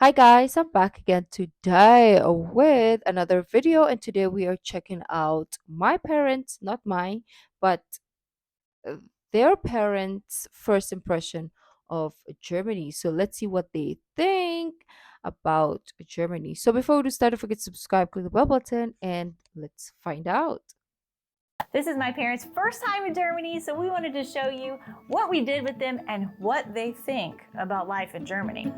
Hi guys, I'm back again today with another video, and today we are checking out my parents, not mine, but uh, their parents' first impression of Germany. So let's see what they think about Germany. So before we do start, don't forget to subscribe, click the bell button, and let's find out. This is my parents' first time in Germany, so we wanted to show you what we did with them and what they think about life in Germany.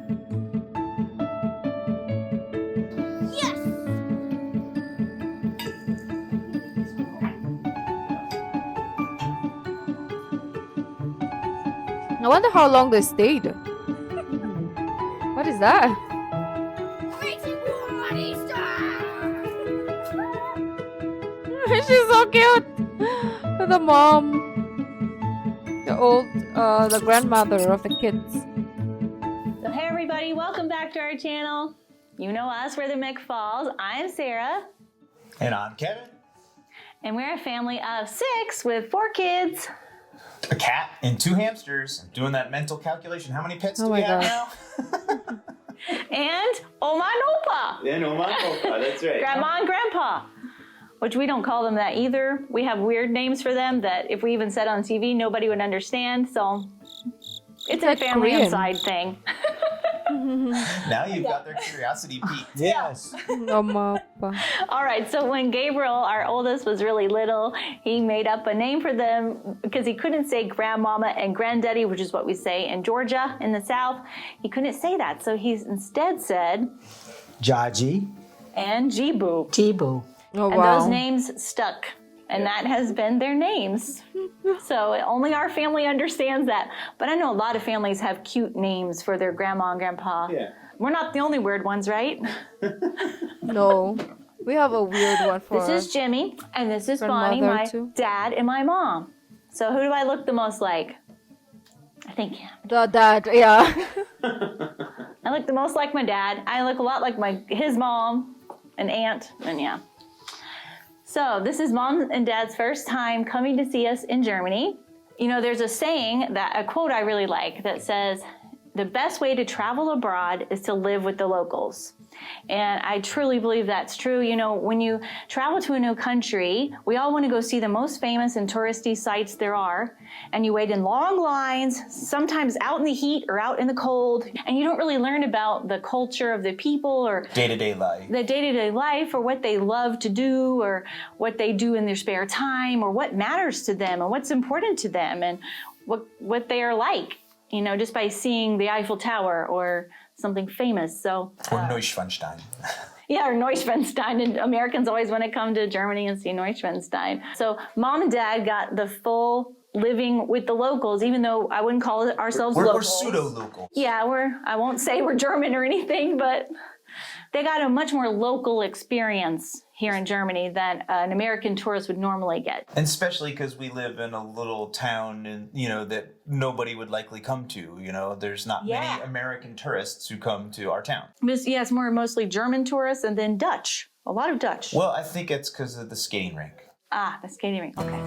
I wonder how long they stayed. What is that? She's so cute. The mom, the grandmother of the kids. So hey everybody, welcome back to our channel. You know us, we're the McFalls. I'm Sarah. And I'm Kevin. And we're a family of 6 with 4 kids. A cat and 2 hamsters. Doing that mental calculation. How many pets Oh do we my have God. now? And Oma and Opa. Yeah, no, my Opa, that's right. Grandma and Grandpa. Which we don't call them that either. We have weird names for them that if we even said on TV, nobody would understand. So it's a like family Korean. inside thing. Now you've got their curiosity piqued. Yes. Mama. All right, so when Gabriel, our oldest, was really little, he made up a name for them because he couldn't say grandmama and granddaddy, which is what we say in Georgia in the South. He couldn't say that, so he instead said Jaji. and Jibu. Tibu. Oh And wow. those names stuck, and that has been their names. So only our family understands that. But I know a lot of families have cute names for their grandma and grandpa. Yeah. We're not the only weird ones, right? No, we have a weird one for. This is Jimmy, and this is Bonnie, grandmother, my too. dad and my mom. So who do I look the most like? I think The dad. Yeah. I look the most like my dad. I look a lot like his mom and aunt, and yeah. So this is mom and dad's first time coming to see us in Germany. You know, there's a saying, a quote I really like that says, the best way to travel abroad is to live with the locals. And I truly believe that's true. You know, when you travel to a new country, we all want to go see the most famous and touristy sites there are. And you wait in long lines, sometimes out in the heat or out in the cold. And you don't really learn about the culture of the people or Day-to-day life. the day-to-day life or what they love to do or what they do in their spare time or what matters to them and what's important to them and what they are like, you know, just by seeing the Eiffel Tower or something famous. So Or Neuschwanstein. yeah, or Neuschwanstein. And Americans always want to come to Germany and see Neuschwanstein. So mom and dad got the full living with the locals, even though I wouldn't call ourselves We're locals. pseudo-local. Yeah, I won't say we're German or anything, but they got a much more local experience here in Germany than an American tourist would normally get. And especially because we live in a little town and, you know, that nobody would likely come to. You know, there's not Yeah. many American tourists who come to our town. Yeah, it's mostly German tourists and then Dutch. A lot of Dutch. Well, I think it's because of the skating rink. Ah, the skating rink. Okay.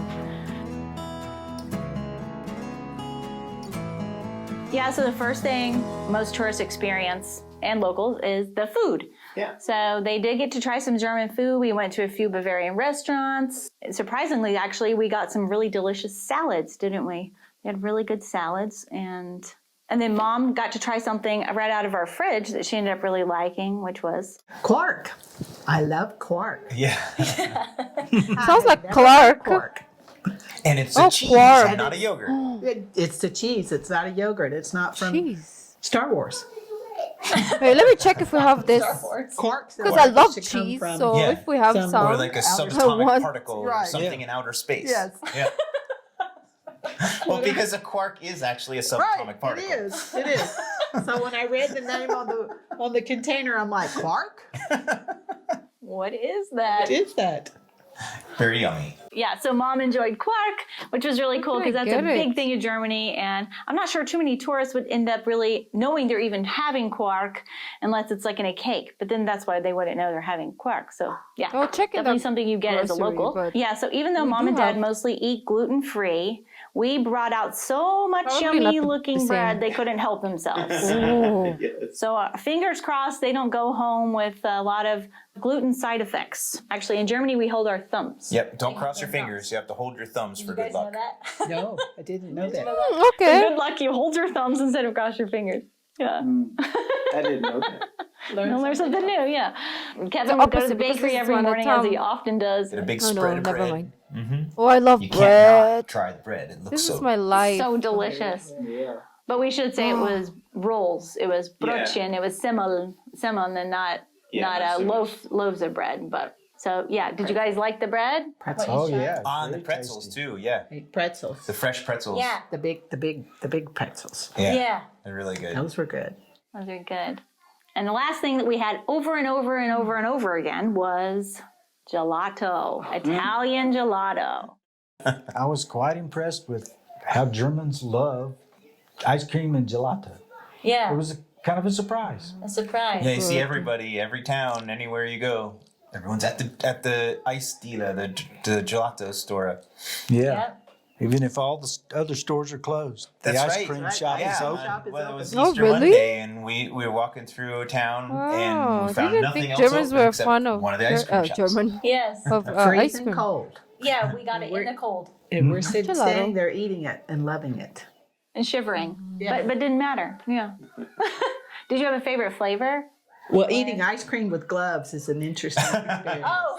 Yeah, so the first thing most tourists experience and locals is the food. Yeah. So they did get to try some German food. We went to a few Bavarian restaurants. Surprisingly, actually, we got some really delicious salads, didn't we? We had really good salads. And then mom got to try something right out of our fridge that she ended up really liking, which was Quark. I love quark. Yeah. Sounds like Clark. Quark. And it's Oh, a cheese quark. and not a yogurt. It's the cheese. It's not a yogurt. It's not from Cheese. Star Wars. Wait, let me check if we have this. Quark. Because I love cheese, so Yeah. if we have some- some. Or like a outer- subatomic one- particle or Right. something in outer space. Yes. Yeah. Well, because a quark is actually a subatomic Right. particle. It is. It is. So when I read the name on the container, I'm like, Quark? what is that? What is that? Very yummy. Yeah, so mom enjoyed quark, which was really cool because that's a get big it. thing in Germany. And I'm not sure too many tourists would end up really knowing they're even having quark unless it's like in a cake. But then that's why they wouldn't know they're having quark. So yeah, Well, check in definitely the something you get as a grocery, local. but Yeah, so even though we mom do and dad have- mostly eat gluten-free, we brought out so much Probably not yummy the looking bread same. they couldn't help themselves. Oh. So fingers crossed they don't go home with a lot of gluten side effects. Actually, in Germany, we hold our thumbs. Yep, don't cross your fingers. You have to hold your thumbs for good luck. No, I didn't know that. For Okay. good luck, you hold your thumbs instead of cross your fingers. Yeah. I didn't know that. Learn something new, yeah. Kevin The would go to the opposite, because bakery this is every one at morning as he Tom. often does. Get a big Oh no, spread of never bread. mind. Mm-hmm. Oh, I love You can't bread. not try the bread. It looks This so is my life. So delicious. Yeah. But we should say it was rolls. It was brötchen. It was semmeln, and not loaves of bread. But so yeah, did you guys like the bread? Pretzels. Oh yeah. on the very pretzels tasty. too. Yeah, Pretzels. the fresh pretzels. The big pretzels. Yeah, they're really good. Those were good. Those are good. And the last thing that we had over and over and over and over again was gelato, Italian gelato. I was quite impressed with how Germans love ice cream and gelato. It Yeah, was kind of a surprise. a surprise. Yeah, you see everybody, every town, anywhere you go. Everyone's at the ice dealer, the gelato store. Yeah. Even if all the other stores are closed, That's the ice right. cream shop is Yeah, open. well, it was Oh, Easter really? Monday, and we were walking through town, and Oh, we found didn't nothing think else Germans open were except fond of one of the ice cream shops. German Yes. of ice Freezing cream. cold. Yeah, we got it in the cold And we're sitting, Gelato. standing there eating it and loving it. and shivering. Yeah. But didn't matter. Yeah. Did you have a favorite flavor? Well, eating ice cream with gloves is an interesting experience. Oh.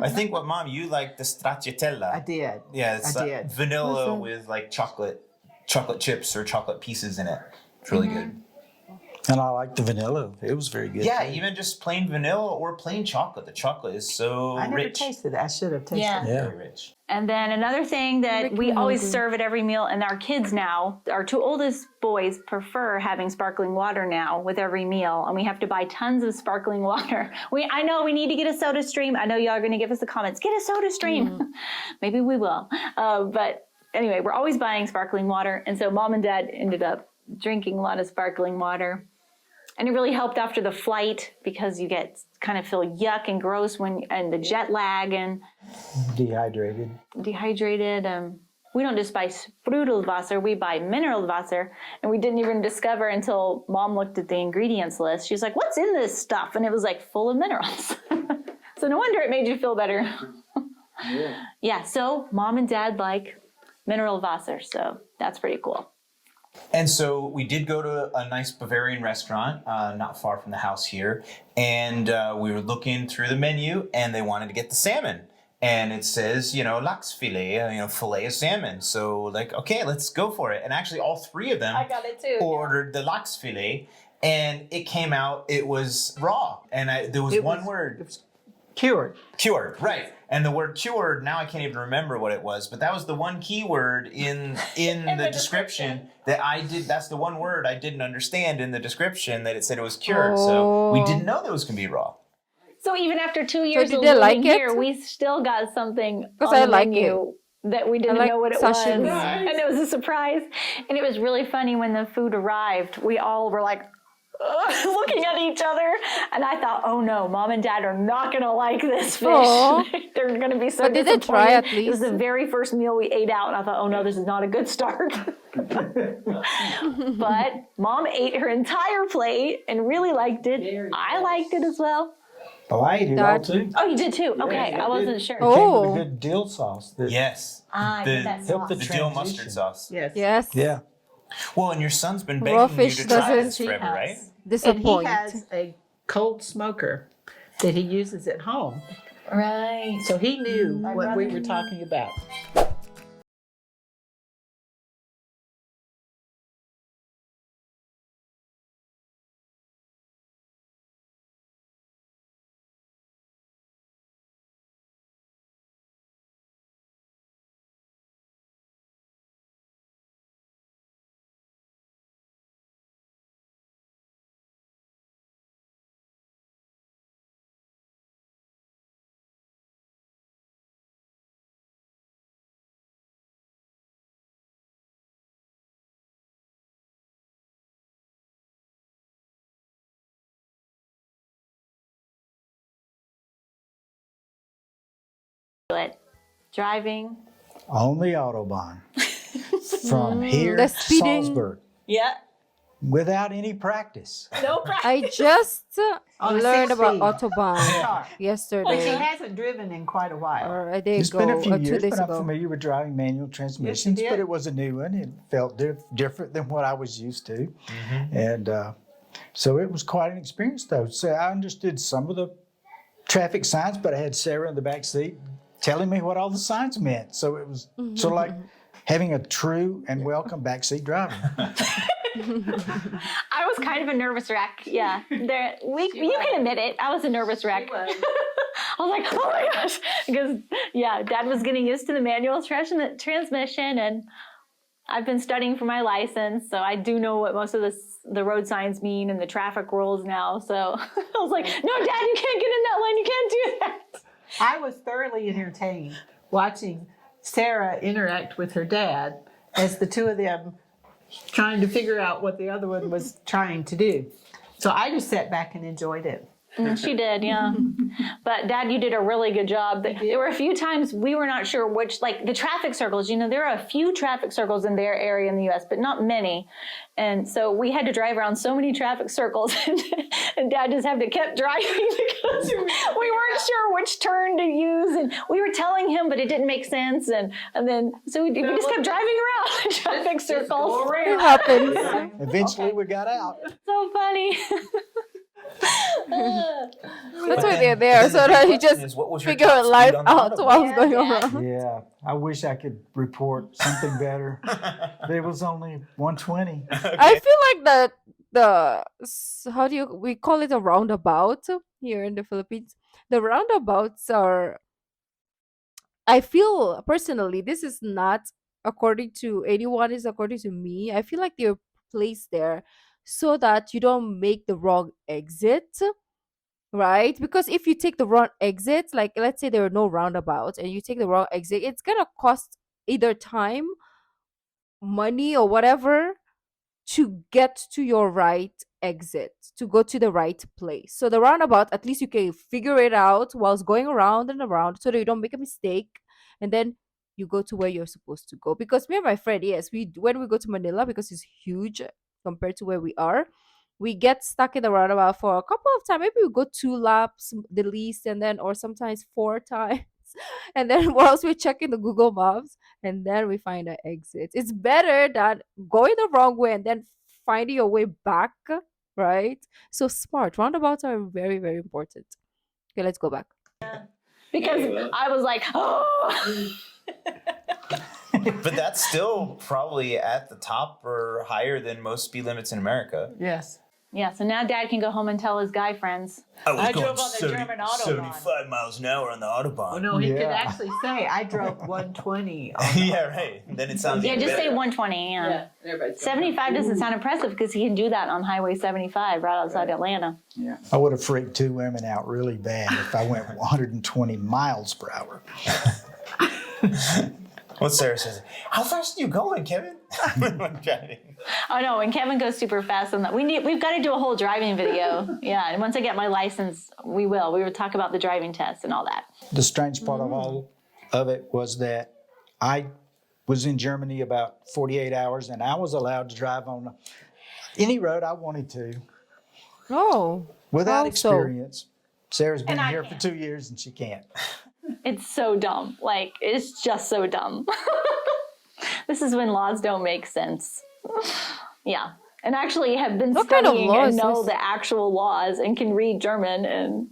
I think what Mom, you like the stracciatella. I did. Yeah, it's I did. vanilla with like chocolate chips or chocolate pieces in it. It's really good. And I like the vanilla. It was very good. Yeah, too. even just plain vanilla or plain chocolate. The chocolate is so I never rich. tasted it. I should have tasted Yeah. it. Yeah. Very rich. And then another thing that Making we me always hungry. serve at every meal, and our kids now, our two oldest boys prefer having sparkling water now with every meal, and we have to buy tons of sparkling water. I know we need to get a soda stream. I know y'all are going to give us the comments. Get a soda stream. Maybe we will. But anyway, we're always buying sparkling water, and so Mom and Dad ended up drinking a lot of sparkling water. And it really helped after the flight because you kind of feel yuck and gross and the jet lag and Dehydrated. dehydrated. We don't just buy Sprudelwasser, we buy Mineralwasser. And we didn't even discover until Mom looked at the ingredients list. She's like, what's in this stuff? And it was like full of minerals. So no wonder it made you feel better. Yeah, so Mom and Dad like Mineralwasser. So that's pretty cool. And so we did go to a nice Bavarian restaurant not far from the house here. And we were looking through the menu and they wanted to get the salmon. And it says, Lachsfilet, filet of salmon. So like, okay, let's go for it. And actually all three of them got it too. ordered the Lachsfilet. And it came out, it was raw. And there was one word. It was cured. Cured, right. And the word cured, now I can't even remember what it was, but that was the one key word in the description that that's the one word I didn't understand in the description that it said it was cured. So we didn't know those can be raw. So even after 2 years did of they living like it? here, we still got something 'Cause on I the like menu that we didn't like know what it sashimi. was. And it was a surprise. And it was really funny when the food arrived. We all were like, looking at each other, and I thought, oh no, Mom and Dad are not gonna like this fish. Aw. They're gonna be so But did they try disappointed. at It was least? the very first meal we ate out, and I thought, oh no, this is not a good start. But Mom ate her entire plate and really liked it. I liked it as well. Oh, I ate it all too. Oh, you did too? Okay, I wasn't sure. It came with Oh. a good dill sauce. That Yes. I did that helped sauce. The dill transition. mustard sauce. Yes. Yes. Yeah. Well, and your son's been Raw begging you fish to try doesn't- this forever, right? And he Disappoint. has a cold smoker that he uses at home. Right. So he knew what we brother were talking about. But driving. On the Autobahn. From here the to speeding. Salzburg. Yeah. Without any practice. No practice. I just On a learned about 6-speed Autobahn car. Which he yesterday hasn't driven in quite a while. or a day It's ago, been a few or 2 years, days but I'm ago. familiar with driving manual transmissions, did. but it was a new one. It felt different than what I was used to. And so it was quite an experience, though. So I understood some of the traffic signs, but I had Sarah in the back seat telling me what all the signs meant. So it was sort of like having a true and welcome backseat driver. I was kind of a nervous wreck. Yeah. You can admit it. I was a nervous wreck. I was like, oh my gosh. Because, yeah, Dad was getting used to the manual transmission, and I've been studying for my license, so I do know what most of the road signs mean and the traffic rules now. So I was like, no, Dad, you can't get in that lane. You can't do that. I was thoroughly entertained watching Sarah interact with her dad as the two of them trying to figure out what the other one was trying to do. So I just sat back and enjoyed it. She did, yeah. But Dad, you did a really good job. There were a few times we were not sure which, like the traffic circles, there are a few traffic circles in their area in the U.S., but not many. And so we had to drive around so many traffic circles, and Dad just had to keep driving because we weren't sure which turn to use. And we were telling him, but it didn't make sense. And then, so we just kept driving around the traffic circles. It happens. Eventually, we got out. So funny. That's why they're there, so that you just what was your figure top life speed on the out Autobahn? while it's going around. Yeah, I wish I could report something better. But it was only 120. I feel like we call it a roundabout here in the Philippines. The roundabouts are, I feel personally, this is not according to anyone, is according to me. I feel like they're placed there so that you don't make the wrong exit, right? Because if you take the wrong exit, like let's say there are no roundabouts and you take the wrong exit, it's gonna cost either time, money, or whatever to get to your right exit, to go to the right place. So the roundabout, at least you can figure it out whilst going around and around so that you don't make a mistake, and then you go to where you're supposed to go. Because me and my friend, yes, when we go to Manila, because it's huge compared to where we are, we get stuck in the roundabout for a couple of times. Maybe we go 2 laps the least, and then or sometimes 4 times. And then whilst we're checking the Google Maps, and then we find an exit. It's better than going the wrong way and then finding your way back, right? So smart. Roundabouts are very, very important. Okay, let's go back. Because I was like, oh. But that's still probably at the top or higher than most speed limits in America. Yes. Yeah, so now Dad can go home and tell his guy friends. I drove on the German Autobahn. 75 miles an hour on the Autobahn. Oh, no, he could Yeah. actually say, I drove 120. Yeah, right. Then it sounds Yeah, even just say better. 120. Yeah. everybody's 75 doesn't sound impressive because he can do that on Highway 75 right outside Atlanta. Yeah. I would have freaked 2 women out really bad if I went 120 miles per hour. What Sarah says, how fast are you going, Kevin? I'm driving. I know, when Kevin goes super fast on that, we've got to do a whole driving video. Yeah, and once I get my license, we will. We will talk about the driving test and all that. The strange part of all of it was that I was in Germany about 48 hours, and I was allowed to drive on any road I wanted to Oh, without how so? experience. Sarah's been And I here for can't. 2 years, and she can't. It's so dumb. Like, it's just so dumb. This is when laws don't make sense. Yeah. And actually have been What kind of studying law and is know this? the actual laws and can read German, and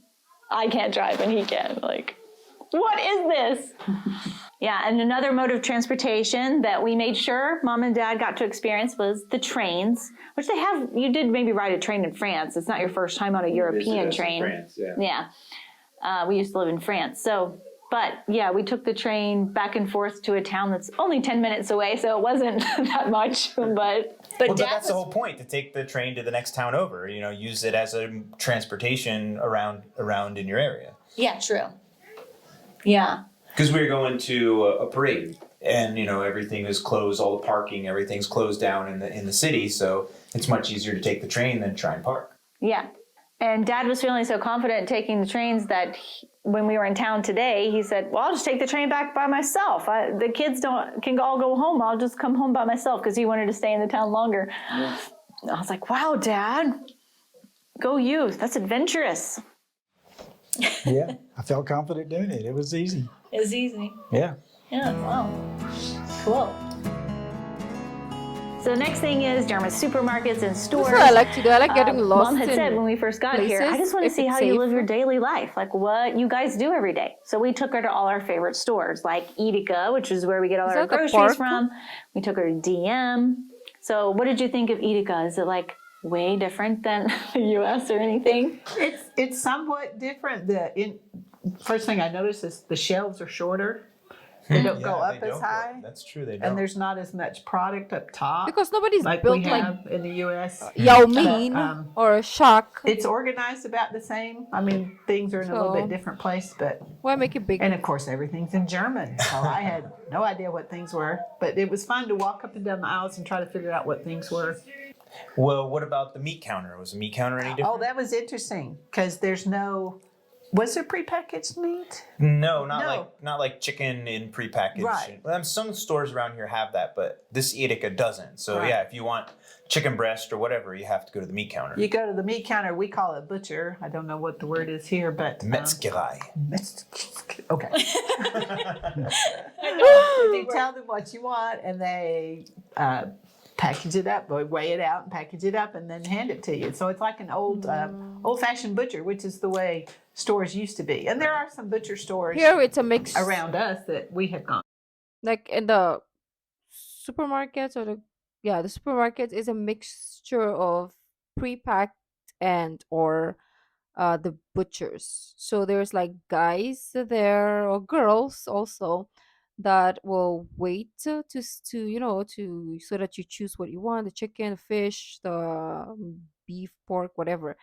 I can't drive and he can. Like, what is this? Yeah, and another mode of transportation that we made sure Mom and Dad got to experience was the trains, which they have. You did maybe ride a train in France. It's not your first time on a European train. France, yeah. Yeah. We used to live in France. So, but yeah, we took the train back and forth to a town that's only 10 minutes away, so it wasn't that much. But Well, Dad that's the was, whole point, to take the train to the next town over. You know, use it as a transportation around in your area. yeah, true. Yeah. Because we were going to a parade, and you know everything is closed, all the parking, everything's closed down in the city, so it's much easier to take the train than try and park. Yeah. And Dad was feeling so confident taking the trains that when we were in town today, he said, well, I'll just take the train back by myself. The kids can all go home. I'll just come home by myself, because he wanted to stay in the town longer. Yeah. I was like, wow, Dad, go you. That's adventurous. Yeah, I felt confident doing it. It was easy. It was easy. Yeah. Yeah, wow. Cool. So the next thing is German supermarkets and stores. That's what I like to do. I like getting lost. Mom had said when we first got here, I just want to see how you live your daily life, like what you guys do every day. So we took her to all our favorite stores, like Edeka, which is where we get all our groceries from. We took her to DM. So what did you think of Edeka? Is it like way different than the U.S. or anything? It's somewhat different. First thing I noticed is the shelves are shorter. They don't go up as high. That's true. They don't. And there's not as much product up top. Because nobody's like built we have in the U.S. Yao Ming or Shock. It's organized about the same. I mean, things are in a little bit different place, but why make it big? And of course, everything's in German. So I had no idea what things were, but it was fun to walk up and down the aisles and try to figure out what things were. Well, what about the meat counter? Was the meat counter any different? Oh, that was interesting because there's no. Was there prepackaged meat? No, not like chicken in prepackaged. Right. Some stores around here have that, but this Edeka doesn't. So yeah, if you want chicken breast or whatever, you have to go to the meat counter. You go to the meat counter. We call it butcher. I don't know what the word is here, but Metzgerei. Okay. You tell them what you want, and they package it up, weigh it out, and package it up, and then hand it to you. So it's like an old-fashioned butcher, which is the way stores used to be. And there are some butcher stores here. It's a mix around us that we have gone. Like in the supermarkets the supermarkets is a mixture of pre-packed and or the butchers. So there's like guys there or girls also that will wait to so that you choose what you want, the chicken, the fish, the beef, pork, whatever,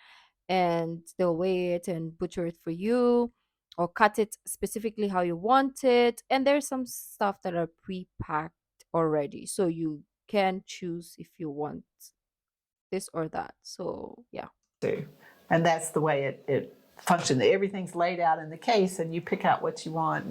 and they'll weigh it and butcher it for you or cut it specifically how you want it. And there's some stuff that are pre-packed already, so you can choose if you want this or that. So yeah, and that's the way it functions. Everything's laid out in the case and you pick out what you want.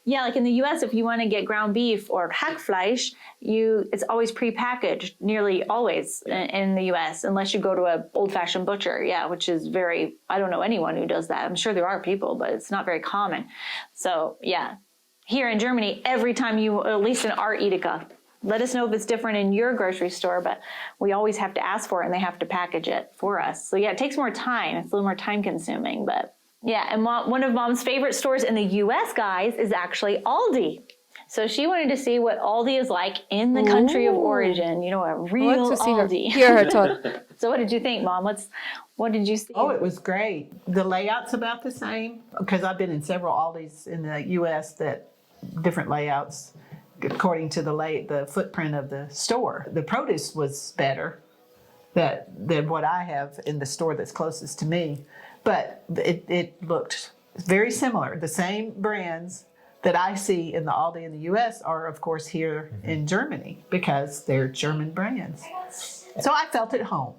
Yeah, like in the U.S., if you want to get ground beef or Hackfleisch, it's always prepackaged, nearly always in the U.S., unless you go to an old-fashioned butcher, which is I don't know anyone who does that. I'm sure there are people, but it's not very common. So yeah, here in Germany, every time at least in our Edeka, let us know if it's different in your grocery store, but we always have to ask for it and they have to package it for us. So yeah, it takes more time. It's a little more time consuming, but yeah. And one of Mom's favorite stores in the U.S., guys, is actually Aldi. So she wanted to see what Aldi is like in the country of origin, a real Aldi. Hear her talk. So what did you think, Mom? What did you see? Oh, it was great. The layout's about the same because I've been in several Aldis in the U.S. that different layouts according to the footprint of the store. The produce was better than what I have in the store that's closest to me, but it looked very similar. The same brands that I see in the Aldi in the U.S. are, of course, here in Germany because they're German brands. So I felt at home.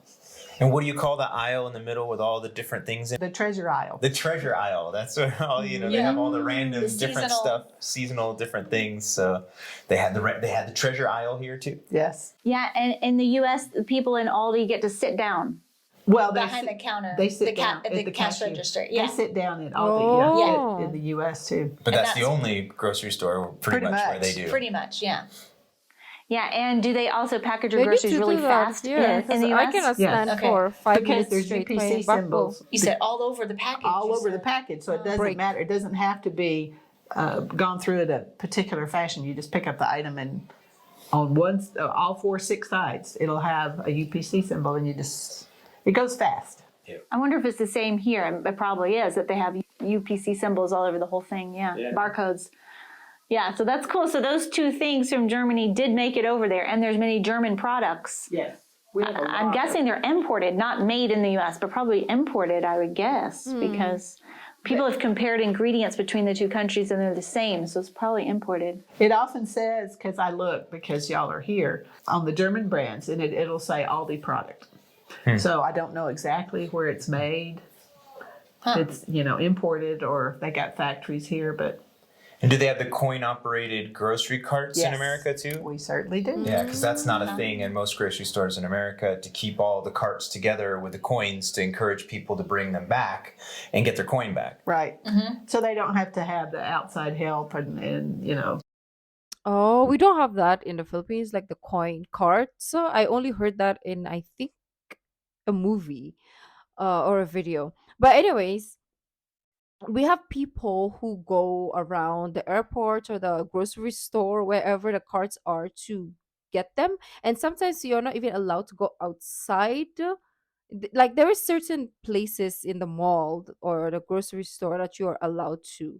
And what do you call the aisle in the middle with all the different things in it? The treasure aisle. The treasure aisle. That's what they have all the random different stuff, seasonal different things. So they had the treasure aisle here too. Yes. Yeah, and in the U.S., the people in Aldi get to sit down. Well, behind the counter. They sit down at the cash register. Yeah. They sit down at Aldi, in the U.S. too. But that's the only grocery store pretty much where they do. Pretty much, yeah. Yeah, and do they also package your groceries really fast in the US? I cannot stand for 5 minutes there's straight UPC playing symbols. You said all over the package. All over the package, so it doesn't matter. It doesn't have to be gone through in a particular fashion. You just pick up the item and on all 4 or 6 sides, it'll have a UPC symbol, and it goes fast. I wonder if it's the same here. It probably is, that they have UPC symbols all over the whole thing. Yeah. Barcodes. Yeah, so that's cool. So those 2 things from Germany did make it over there, and there's many German products. Yes. I'm guessing they're imported, not made in the U.S., but probably imported, I would guess, because people have compared ingredients between the 2 countries, and they're the same, so it's probably imported. It often says, because y'all are here, on the German brands, and it'll say Aldi product. So I don't know exactly where it's made, It's, imported or they got factories here, but And do they have the coin-operated grocery carts in Yes. America too? we certainly do. Yeah, because that's not a thing in most grocery stores in America, to keep all the carts together with the coins to encourage people to bring them back and get their coin back. Right. So they don't have to have the outside help and. Oh, we don't have that in the Philippines, like the coin cart. So I only heard that in, I think, a movie or a video. But anyways, we have people who go around the airport or the grocery store, wherever the carts are, to get them. And sometimes you're not even allowed to go outside. Like there is certain places in the mall or the grocery store that you are allowed to.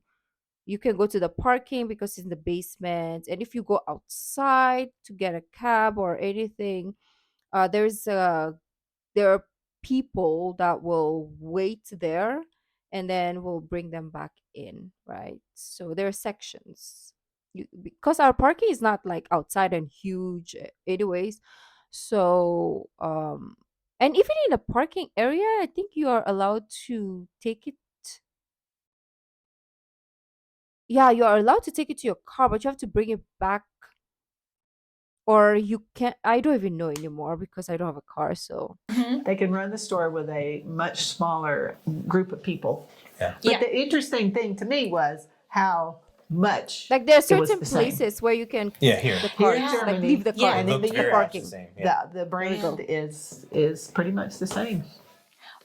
You can go to the parking because it's in the basement, and if you go outside to get a cab or anything, there are people that will wait there and then will bring them back in, right? So there are sections. Because our parking is not like outside and huge, anyways. So and even in the parking area, I think you are allowed to take it. Yeah, you are allowed to take it to your car, but you have to bring it back, or you can't. I don't even know anymore because I don't have a car. So They can run the store with a much smaller group of people. Yeah. But Yeah. the interesting thing to me was how much like there are it was certain the same. places where you can Yeah, keep here. the Here cars, in like Germany, leave the car yeah, and It then looked the very much the parking. same. Yeah. The brand is pretty much the same.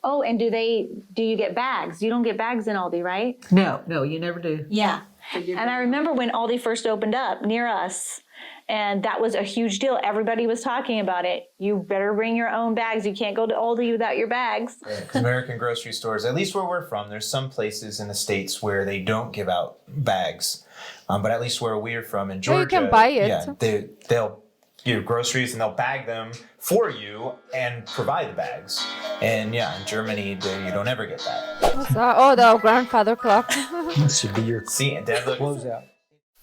Oh, and do you get bags? You don't get bags in Aldi, right? No, you never do. Yeah. And I remember when Aldi first opened up near us, and that was a huge deal. Everybody was talking about it. You better bring your own bags. You can't go to Aldi without your bags. Because American grocery stores, at least where we're from, there's some places in the States where they don't give out bags. But at least where we're from in Yeah, Georgia, you can buy it. yeah, they'll give you groceries and they'll bag them for you and provide the bags. And yeah, in Germany, you don't ever get that. What's that? Oh, the grandfather clock. This should be your See, and Dad, look, closeout.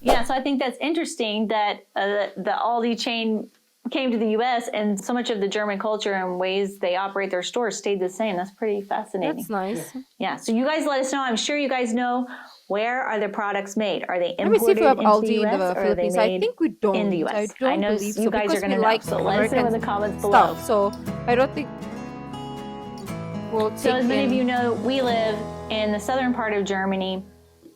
Yeah, so I think that's interesting that the Aldi chain came to the U.S. and so much of the German culture and ways they operate their stores stayed the same. That's pretty fascinating. That's nice. Yeah, so you guys let us know. I'm sure you guys know, where are the products made? Are they Let me see if imported we have into Aldi the in U.S. the or are they Philippines. I made think we don't. in the U.S.? I don't know believe you so guys because are going to we know. like So let us know in American the comments below. stuff. So I don't think we'll take So as many of in- you know, we live in the southern part of Germany,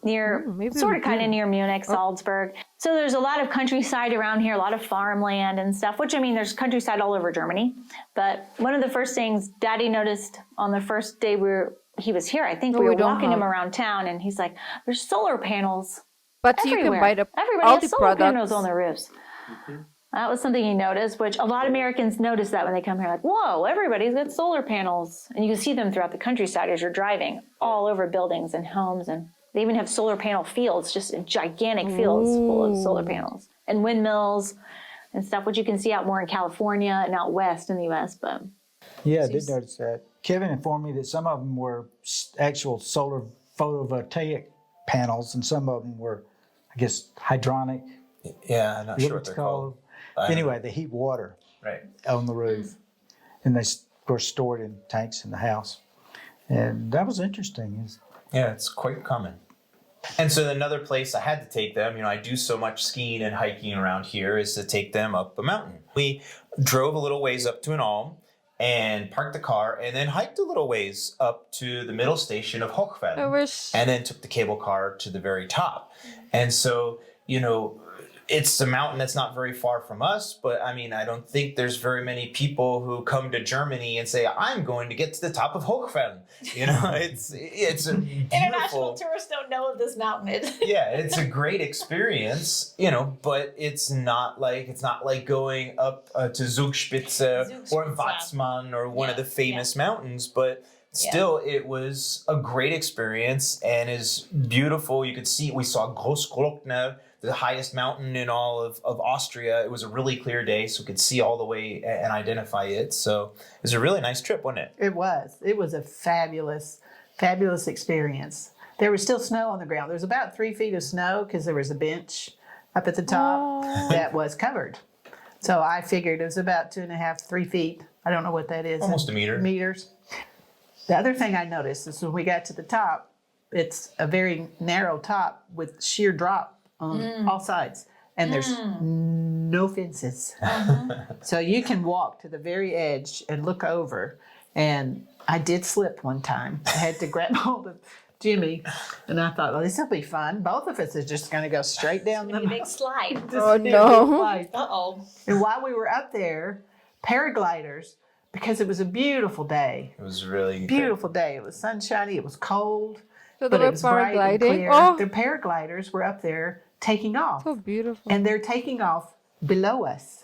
near maybe sort we of kind do. of near Munich, Salzburg. So there's a lot of countryside around here, a lot of farmland and stuff, which I mean, there's countryside all over Germany. But one of the first things Daddy noticed on the first day he was here, I think No, we we were don't walking him have. around town and he's like, there's solar panels But you everywhere. can buy the Everybody Aldi has solar products. panels on their roofs. That was something he noticed, which a lot of Americans notice that when they come here, like, whoa, everybody's got solar panels. And you can see them throughout the countryside as you're driving, all over buildings and homes. And they even have solar panel fields, just gigantic fields full of solar panels and windmills and stuff, which you can see out more in California and out west in the U.S. But Yeah, I did notice that. Kevin informed me that some of them were actual solar photovoltaic panels, and some of them were, I guess, hydronic. yeah, I'm not What sure what it's they're called. called. Anyway, they heat water Right. on the roof, and they were stored in tanks in the house. And that was interesting. Yeah, it's quite common. And so another place I had to take them, I do so much skiing and hiking around here, is to take them up a mountain. We drove a little ways up to an Alm and parked the car and then hiked a little ways up to the middle station of I Hochfeld wish. and then took the cable car to the very top. And so, it's a mountain that's not very far from us, but I mean, I don't think there's very many people who come to Germany and say, I'm going to get to the top of Hochfeld. It's a International beautiful, tourists don't know what this mountain is. yeah, it's a great experience, but it's not like going up to Zugspitze or Zugspitze. Watzmann or one of Yeah, the famous mountains, but still it was a great experience and is beautiful. You could see, we saw Großglockner, the highest mountain in all of Austria. It was a really clear day, so we could see all the way and identify it. So it was a really nice trip, wasn't it? It was. It was a fabulous, fabulous experience. There was still snow on the ground. There was about 3 feet of snow because there was a bench up at the top that was covered. So I figured it was about 2.5, 3 feet. I don't know what that is. Almost a meter. Meters. The other thing I noticed is when we got to the top, it's a very narrow top with sheer drop on all sides, and there's no fences. So you can walk to the very edge and look over. And I did slip one time. I had to grab hold of Jimmy, and I thought, well, this will be fun. Both of us are just going to go straight down the Big slide. Oh, no. Uh-oh. And while we were up there, paragliders, because it was a beautiful day. It was really Beautiful day. It was sunshiny. It was cold, So but they it were was bright and paragliding. clear. Oh, The paragliders were up there taking off, so beautiful. and they're taking off below us,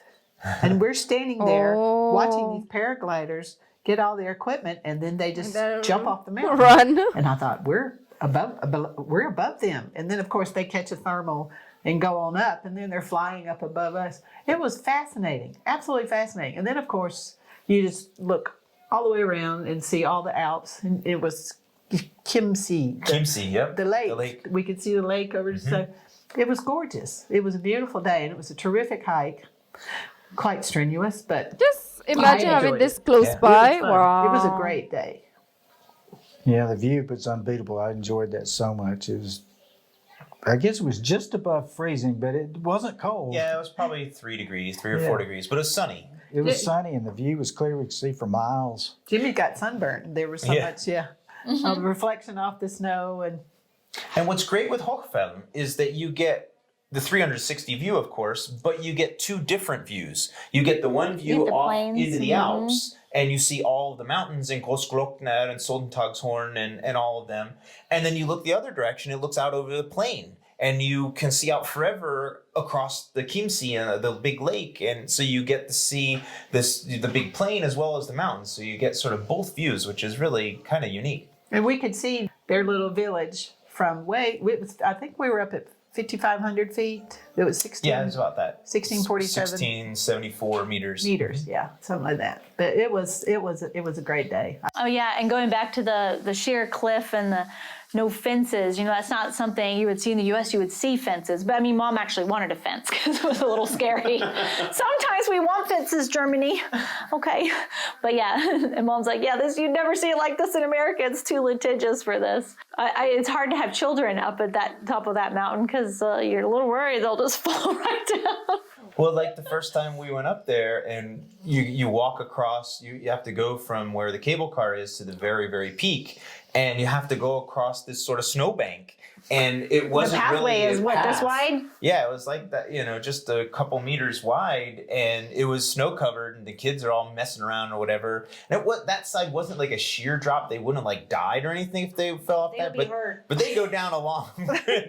and we're standing there watching these paragliders get all their equipment, and then they just then jump off the mountain. Run. And I thought we're above them, and then of course they catch a thermal and go on up, and then they're flying up above us. It was fascinating, absolutely fascinating. And then of course you just look all the way around and see all the Alps, and it was Kimsey, yep. the lake. The lake. We could see the lake over. So it was gorgeous. It was a beautiful day, and it was a terrific hike. Quite strenuous, but Just imagine I having enjoyed this it. close Yeah. by. It was fun. Wow. It was a great day. Yeah, the view was unbeatable. I enjoyed that so much. It was, I guess it was just above freezing, but it wasn't cold. Yeah, it was probably 3 or 4 degrees, but it was sunny. It was sunny and the view was clear. We could see for miles. Jimmy got sunburned. There was so Yeah. much, the reflection off the snow, And what's great with Hochfelden is that you get the 360 view, of course, but you get 2 different views. You get the one view the off plains. into the Alps, and you see all of the mountains in Großglockner and Soldenthagshorn and all of them. And then you look the other direction, it looks out over the plain. And you can see out forever across the Chiemsee and the big lake. And so you get to see the big plain as well as the mountains. So you get sort of both views, which is really kind of unique. and we could see their little village from I think we were up at 5,500 feet. It was 16. Yeah, it's about that. 1647 1674 meters. meters. Yeah, something like that. But it was a great day. Oh yeah, and going back to the sheer cliff and the no fences, that's not something you would see in the U.S. You would see fences, but I mean, Mom actually wanted a fence because it was a little scary. Sometimes we want fences, Germany. Okay, but yeah, and Mom's like, yeah, this you'd never see it like this in America. It's too litigious for this. It's hard to have children up at that top of that mountain because you're a little worried they'll just fall right down. Well, like the first time we went up there and you walk across, you have to go from where the cable car is to the very, very peak. And you have to go across this sort of snowbank. And it wasn't The pathway really is a what, this path. wide? Yeah, it was like that, just a couple meters wide, and it was snow covered, and the kids are all messing around or whatever. And that side wasn't like a sheer drop; they wouldn't like died or anything if they fell off that. They'd be hurt. But they go down a long,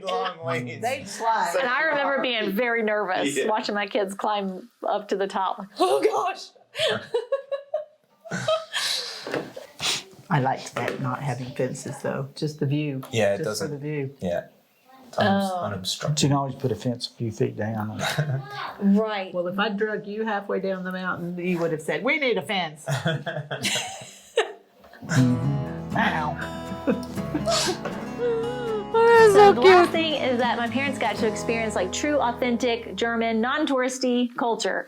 long ways. They'd slide. And I remember being very nervous Yeah. watching my kids climb up to the top. Oh gosh. I liked that not having fences though, just the view. Yeah, it just doesn't- for the view. Yeah, Oh. unobstructed. But you can always put a fence a few feet down. Right. Well, if I drug you halfway down the mountain, you would have said, "We need a fence." Ow. Oh, So so the cute. last thing is that my parents got to experience like true, authentic German, non-touristy culture.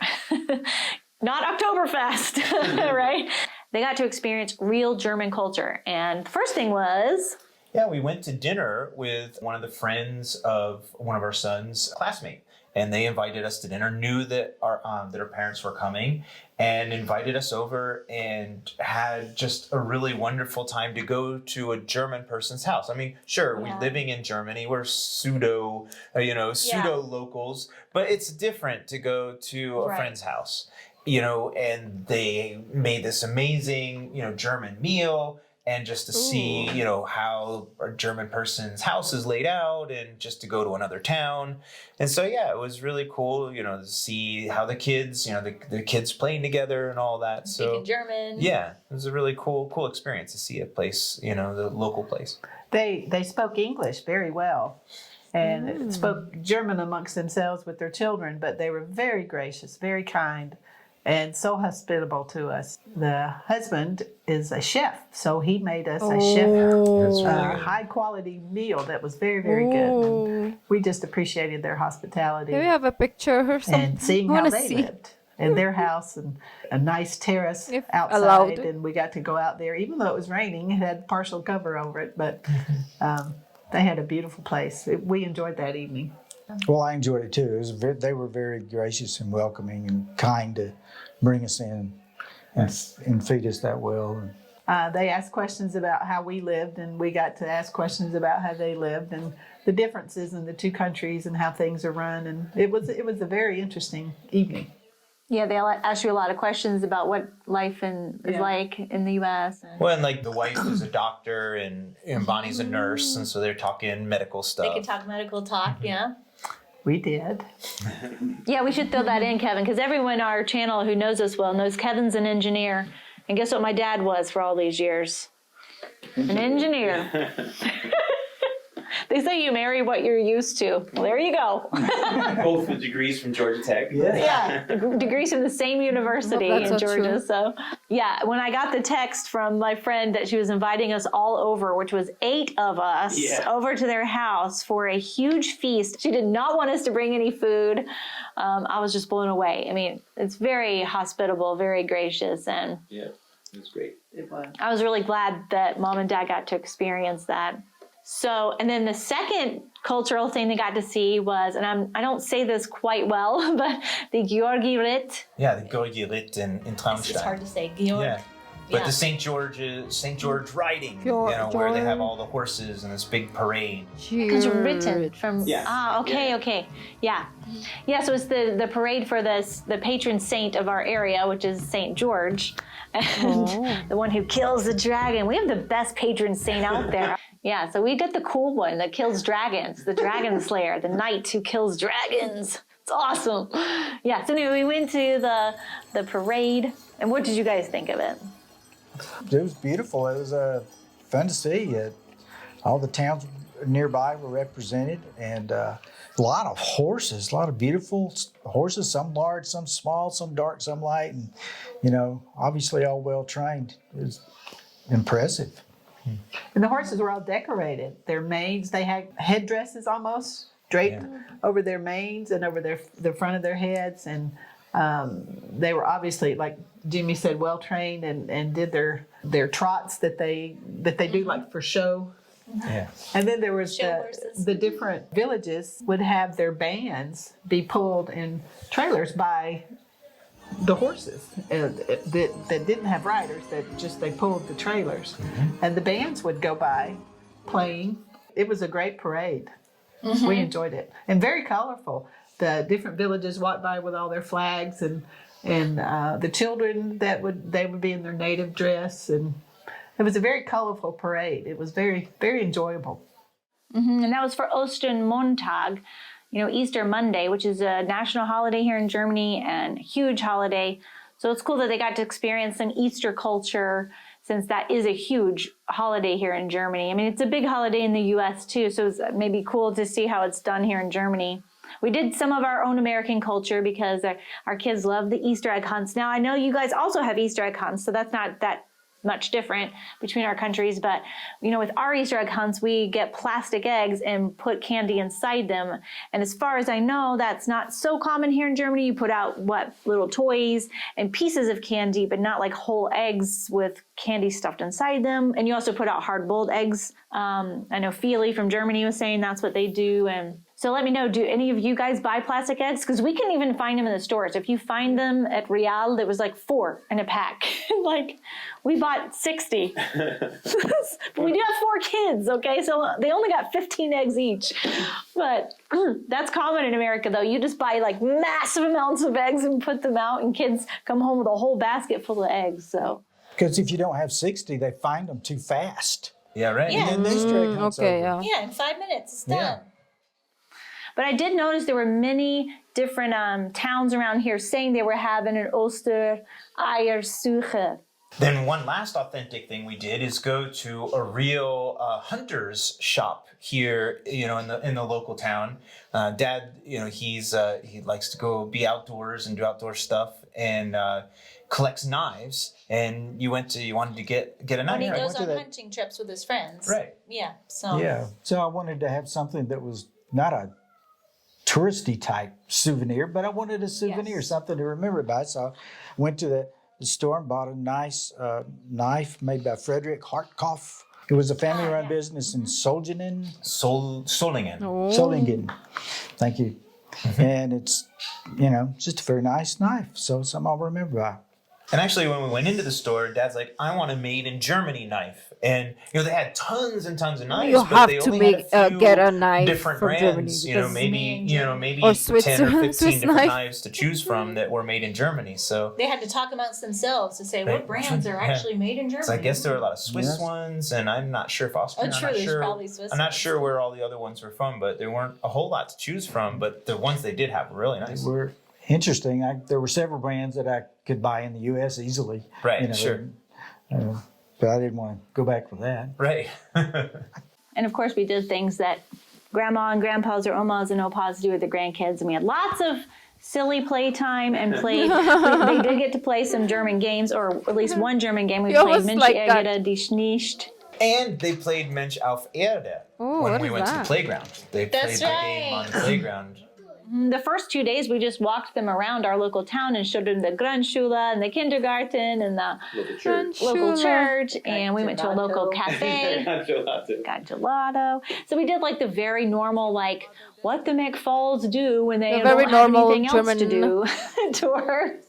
Not Oktoberfest, right? They got to experience real German culture. And the first thing was, Yeah, we went to dinner with one of the friends of one of our son's classmate, and they invited us to dinner. Knew that our parents were coming, and invited us over, and had just a really wonderful time to go to a German person's house. I mean, sure, we're living in Germany, we're pseudo locals, but it's different to go to a friend's house. And they made this amazing, German meal, and just to see, how a German person's house is laid out, and just to go to another town. And so, yeah, it was really cool, to see how the kids, the kids playing together and all that. So, Speaking German. yeah, it was a really cool experience to see a place, the local place. They spoke English very well and spoke German amongst themselves with their children, but they were very gracious, very kind, and so hospitable to us. The husband is a chef, so he made us a chef high quality meal that was very, very good. And we just appreciated their hospitality Do we have a picture or something? and seeing I how wanna they see. lived. in their house and a nice terrace If outside, allowed. and we got to go out there. Even though it was raining, it had partial cover over it, but they had a beautiful place. We enjoyed that evening. Well, I enjoyed it too. It was they were very gracious and welcoming and kind to bring us in and feed us that well. They asked questions about how we lived, and we got to ask questions about how they lived and the differences in the two countries and how things are run. And it was a very interesting evening. Yeah, they ask you a lot of questions about what life is like in the U.S. Well, and like the wife is a doctor and Bonnie's a nurse, and so they're talking medical stuff. They can talk medical talk, yeah. We did. Yeah, we should throw that in, Kevin, because everyone on our channel who knows us well knows Kevin's an engineer. And guess what my dad was for all these years? An engineer. They say you marry what you're used to. Well, there you go. Both with degrees from Georgia Tech. Yeah, degrees from the same university Well, that's in so Georgia. true. So, yeah, when I got the text from my friend that she was inviting us all over, which was 8 of us, over to their house for a huge feast. She did not want us to bring any food. I was just blown away. I mean, it's very hospitable, very gracious, and Yeah, it was great. It was. I was really glad that Mom and Dad got to experience that. So, and then the second cultural thing they got to see was, and I don't say this quite well, but the Georgi Rit. Yeah, the Gorgi Lit in Traunstein. It's hard to say. Georg. Yeah. But Yeah. the St. George riding, George. where they have all the horses and this big parade. It's written from Yeah. Okay. Yeah. So it's the parade for the patron saint of our area, which is St. George, and the one who kills the dragon. We have the best patron saint out there. Yeah, so we got the cool one that kills dragons, the dragon slayer, the knight who kills dragons. It's awesome. Yeah, so anyway, we went to the parade, and what did you guys think of it? It was beautiful. It was fun to see. All the towns nearby were represented, and a lot of horses, a lot of beautiful horses, some large, some small, some dark, some light, and, obviously all well trained. It was impressive. And the horses were all decorated. Their manes, they had headdresses almost draped over their manes and over the front of their heads. And they were obviously, like Jimmy said, well trained and did their trots that they do like for show. Yeah. And then there was Show horses. the different villages would have their bands be pulled in trailers by the horses that didn't have riders, that just they pulled the trailers. And the bands would go by playing. It was a great parade. We enjoyed it. And very colorful. The different villages walked by with all their flags and the children they would be in their native dress, and it was a very colorful parade. It was very, very enjoyable. And that was for Ostermontag, Easter Monday, which is a national holiday here in Germany and a huge holiday. So it's cool that they got to experience some Easter culture, since that is a huge holiday here in Germany. I mean, it's a big holiday in the U.S. too, so it's maybe cool to see how it's done here in Germany. We did some of our own American culture because our kids love the Easter egg hunts. Now, I know you guys also have Easter egg hunts, so that's not that much different between our countries, but with our Easter egg hunts, we get plastic eggs and put candy inside them. And as far as I know, that's not so common here in Germany. You put out little toys and pieces of candy, but not like whole eggs with candy stuffed inside them. And you also put out hard-boiled eggs. I know Feely from Germany was saying that's what they do. And so let me know, do any of you guys buy plastic eggs? Because we can even find them in the stores. If you find them at Real, there was like 4 in a pack. We bought 60. But we do have 4 kids, okay? So they only got 15 eggs each. But that's common in America, though. You just buy like massive amounts of eggs and put them out, and kids come home with a whole basket full of eggs. So Because if you don't have 60, they find them too fast. Yeah, right. Yeah. And then they stray hunts Okay, over. Yeah, in 5 minutes, it's done. Yeah. But I did notice there were many different towns around here saying they were having an Oster Eiersuche. Then one last authentic thing we did is go to a real hunter's shop here, in the local town. Dad, he likes to go be outdoors and do outdoor stuff and collects knives. And you wanted to get a knife. When he I goes went to on that- hunting trips with his friends. Right. Yeah, so. Yeah. So I wanted to have something that was not a touristy type souvenir, but I wanted a souvenir, Yes. something to remember by. So I went to the store and bought a nice knife made by Frederick Hartkopf. It was a family-run business in Solingen. Solingen. Oh. Solingen. Thank you. And it's, just a very nice knife. So something I'll remember by. And actually, when we went into the store, Dad's like, "I want a made in Germany knife," and they had tons and tons of knives. You but have they to only make had a few get a knife different from Germany brands. because Maybe Or 10 Swiss- or 15 Swiss different knife. knives to choose from that were made in Germany. So They had to talk amongst themselves to say They- what brands are yeah. actually made in Germany. I guess there were a lot of Swiss Yes. ones, and I'm not sure if Austrian. Oh, I'm true, not there's sure. probably Swiss I'm not ones. sure where all the other ones were from, but there weren't a whole lot to choose from. But the ones they did have were really nice. They were interesting. There were several brands that I could buy in the U.S. easily. Right, sure. But I didn't want to go back for that. Right. And of course, we did things that grandma and grandpas or omas and opas do with the grandkids. And we had lots of silly playtime and played. They did get to play some German games, or at least one German game. We You played almost Mensch like ärgere that. dich nicht. And they played Mensch auf Erde Oh, when what we is went to the that? playground. They That's played the game on the playground. The first 2 days, we just walked them around our local town and showed them the Grundschule and the kindergarten and the local church. And we went to a local cafe. Got gelato. So we did like the very normal, like what the McFalls do when they The very don't have normal anything else to German do tour.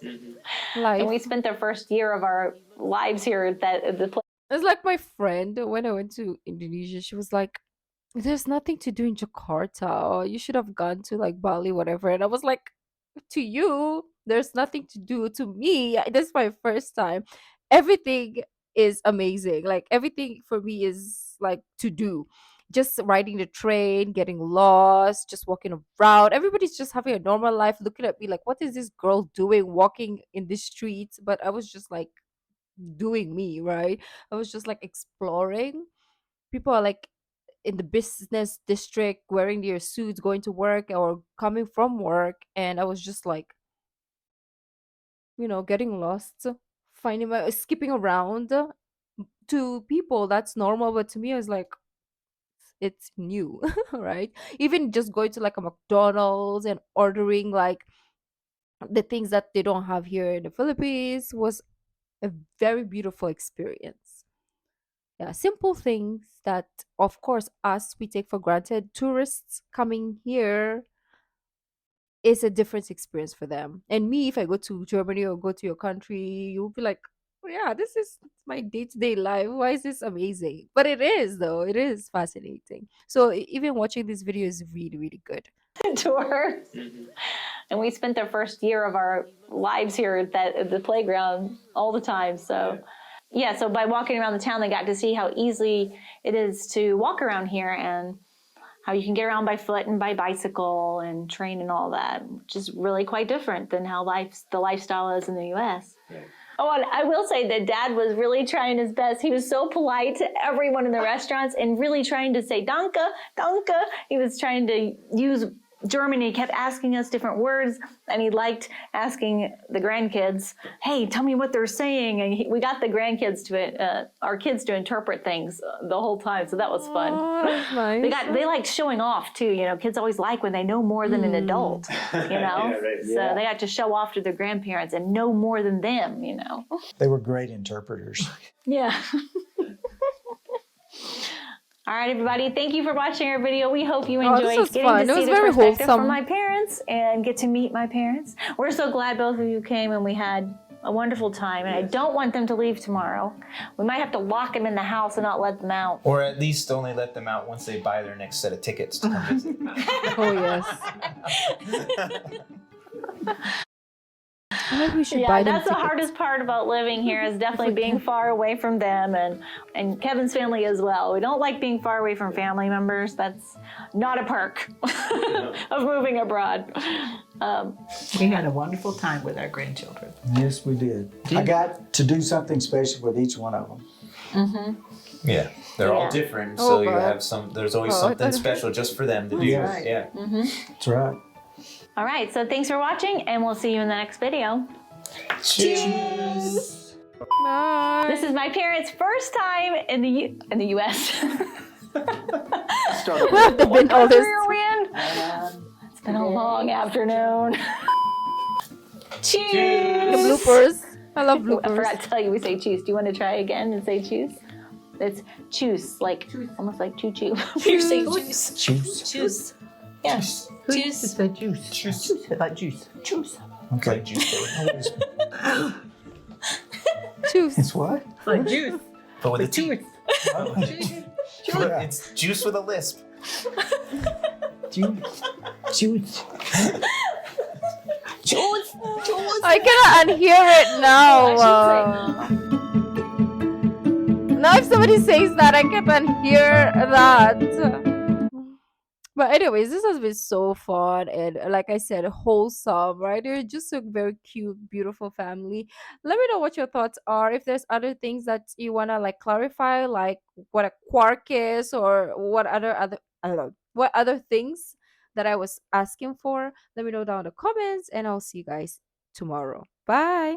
Life. And we spent the first year of our lives here at the place. It's like my friend when I went to Indonesia. She was like, "There's nothing to do in Jakarta. Or you should have gone to like Bali, whatever." And I was like, "To you, there's nothing to do. To me, this is my first time. Everything is amazing. Like everything for me is like to do. Just riding the train, getting lost, just walking around. Everybody's just having a normal life, looking at me like, what is this girl doing walking in the streets?" But I was just like doing me, right? I was just like exploring. People are like in the business district wearing their suits, going to work or coming from work, and I was just like, getting lost, finding my skipping around. To people that's normal, but to me I was like, it's new. Right? Even just going to like a McDonald's and ordering like the things that they don't have here in the Philippines was a very beautiful experience. Yeah, simple things that, of course, us we take for granted. Tourists coming here is a different experience for them. And me, if I go to Germany or go to your country, you'll be like, "Oh, yeah, this is my day-to-day life. Why is this amazing?" But it is, though. It is fascinating. So even watching this video is really, really good. tour. And we spent the first year of our lives here at the playground all the time. So, yeah, so by walking around the town, they got to see how easy it is to walk around here and how you can get around by foot and by bicycle and train and all that, which is really quite different than how the lifestyle is in the U.S. Right. Oh, and I will say that Dad was really trying his best. He was so polite to everyone in the restaurants and really trying to say danke, danke. He was trying to use German. He kept asking us different words, and he liked asking the grandkids, "Hey, tell me what they're saying." And we got the grandkids our kids to interpret things the whole time, so that was fun. Oh, that's nice. They like showing off too. Kids always like when they know more than an adult. So they got to show off to their grandparents and know more than them. They were great interpreters. Yeah. All right, everybody. Thank you for watching our video. We hope you this enjoyed was getting fun. to It see was the very perspective wholesome. from my parents and get to meet my parents. We're so glad both of you came, and we had a wonderful time. And I don't want them to leave tomorrow. We might have to lock them in the house and not let them out. Or at least only let them out once they buy their next set of tickets to come visit. Oh, yes. Maybe we should buy Yeah, them that's the tickets. hardest part about living here is definitely being far away from them and Kevin's family as well. We don't like being far away from family members. That's not a perk of moving abroad. We had a wonderful time with our grandchildren. Yes, we did. I got to do something special with each one of them. Yeah, they're all Yeah. different, Oh, so you God. have there's always something special just for them to do. right. Yeah. That's right. All right, so thanks for watching, and we'll see you in the next video. Cheers. Bye. This is my parents' first time in the U.S. Where have they been all What this? country are we in? It's been a long afternoon. The Cheers. bloopers. I love I bloopers. forgot to tell you we say choose. Do you want to try again and say choose? It's choose, like almost like choo choo. You're saying juice. Juice. Juice. Yeah. Who Juice. used to say juice? Juice. Like juice. Juice. Okay. Choose. It's what? Like juice. But with a With T. juice. Yeah. It's juice with a lisp. Juice. Juice. Juice. Juice. I cannot unhear it now. Now if somebody says that, I can't unhear that. But anyways, this has been so fun and like I said, wholesome, right? They're just a very cute, beautiful family. Let me know what your thoughts are. If there's other things that you wanna like clarify, like what a quark is or what other I don't know, what other things that I was asking for, let me know down in the comments and I'll see you guys tomorrow. Bye.